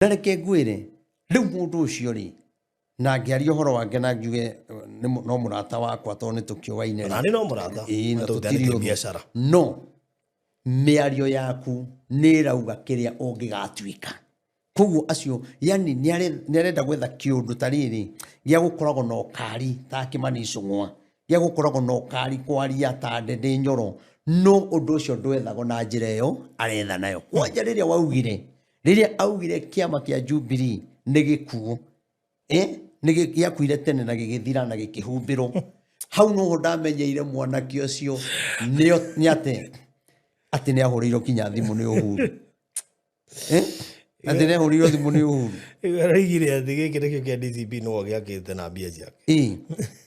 Nareke ngwire riu mundu ucio ri na ngiaria horo wake na ngiuge no murata wakwa to ni tukiowaine nani no murata na tutiri biashara no miario yaku ni rauga kiria ungigatuika koguo acio yani ni arenda gwetha kiundu tariri gia gukoragwo no kari ta Kimani Icung'wa gia gukoragwo no kari kwaria ta Ndindi Nyoro no undu ucio ndwethagwo na njira iyo aretha nayo kwanja riria augire kiama kia Jubilee ni gikuo ni giakuire tene na gigithira na gikihumbirwo hau no ndamenyeire mwanake ucio ni ati ni ahuriirwo kinya thimu ni Uhuru ati ni ahuriirwo thimu ni Uhuru araigire ati giki nikio kia DCP no giakite na mbia ciake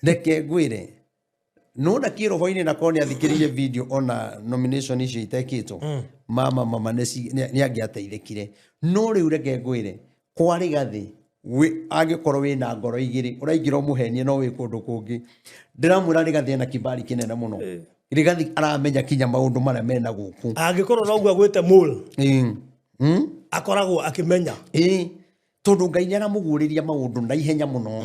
reke ngwire no na kiroho-ini na koni athikiririe video ona nomination icio itekitwo mama ni angiateithikire no riu reke ngwire kwari gathi angikorwo wina ngoro igiri uraingira muhenie no wi kundu kungi ndiramwira ni gathi na kibali kinene muno rigathi aramenya kinya maundu maria mena guku angikorwo no gwa gwite mul akoragwo akimenya tondu Ngai ni aramuguriria maundu na ihenya muno